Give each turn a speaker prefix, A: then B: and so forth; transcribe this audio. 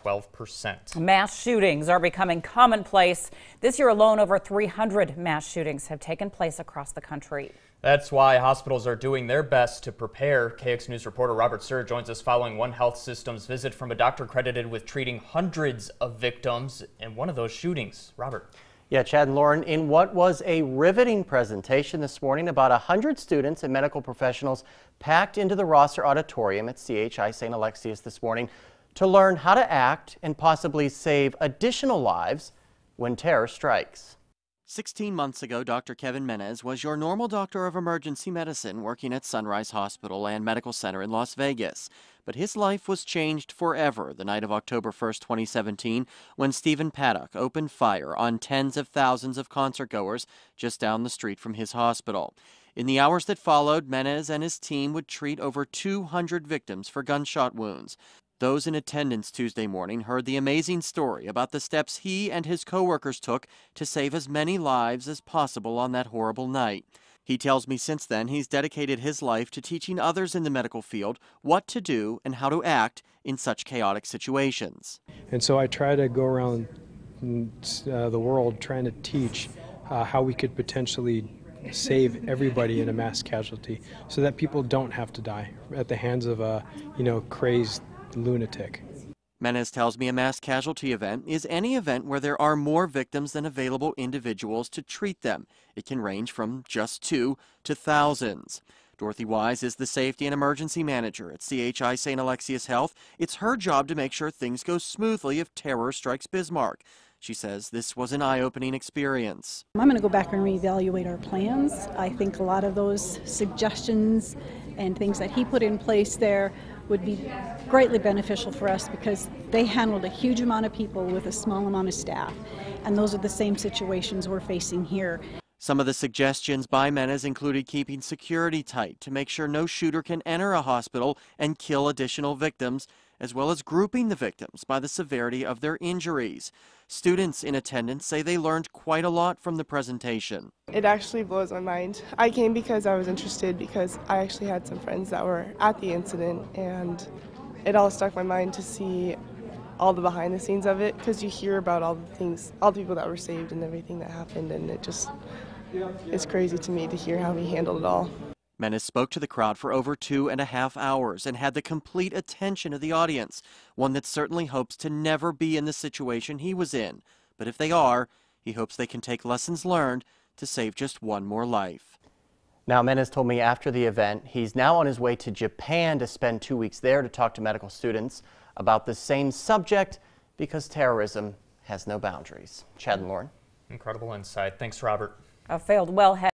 A: 12%.
B: Mass shootings are becoming commonplace. This year alone, over 300 mass shootings have taken place across the country.
A: That's why hospitals are doing their best to prepare. KX News reporter Robert Sir joins us following One Health System's visit from a doctor credited with treating hundreds of victims in one of those shootings. Robert.
C: Yeah, Chad and Lauren, in what was a riveting presentation this morning, about 100 students and medical professionals packed into the Rosser Auditorium at CHI St. Alexius this morning to learn how to act and possibly save additional lives when terror strikes.
D: 16 months ago, Dr. Kevin Menez was your normal doctor of emergency medicine working at Sunrise Hospital and Medical Center in Las Vegas. But his life was changed forever the night of October 1st, 2017, when Stephen Paddock opened fire on tens of thousands of concertgoers just down the street from his hospital. In the hours that followed, Menez and his team would treat over 200 victims for gunshot wounds. Those in attendance Tuesday morning heard the amazing story about the steps he and his coworkers took to save as many lives as possible on that horrible night. He tells me since then he's dedicated his life to teaching others in the medical field what to do and how to act in such chaotic situations.
E: And so I try to go around the world trying to teach how we could potentially save everybody in a mass casualty so that people don't have to die at the hands of a, crazed lunatic.
D: Menez tells me a mass casualty event is any event where there are more victims than available individuals to treat them. It can range from just 2 to thousands. Dorothy Wise is the safety and emergency manager at CHI St. Alexius Health. It's her job to make sure things go smoothly if terror strikes Bismarck. She says this was an eye-opening experience.
F: I'm going to go back and reevaluate our plans. I think a lot of those suggestions and things that he put in place there would be greatly beneficial for us because they handled a huge amount of people with a small amount of staff, and those are the same situations we're facing here.
D: Some of the suggestions by Menez included keeping security tight to make sure no shooter can enter a hospital and kill additional victims, as well as grouping the victims by the severity of their injuries. Students in attendance say they learned quite a lot from the presentation.
G: It actually blows my mind. I came because I was interested because I actually had some friends that were at the incident, and it all stuck my mind to see all the behind the scenes of it, because you hear about all the things, all the people that were saved and everything that happened, and it's crazy to me to hear how he handled it all.
D: Menez spoke to the crowd for over 2.5 hours and had the complete attention of the audience, one that certainly hopes to never be in the situation he was in. But if they are, he hopes they can take lessons learned to save just one more life.
C: Now, Menez told me after the event he's now on his way to Japan to spend 2 weeks there to talk to medical students about the same subject because terrorism has no boundaries. Chad and Lauren.
A: Incredible insight. Thanks, Robert.
B: A failed wellhead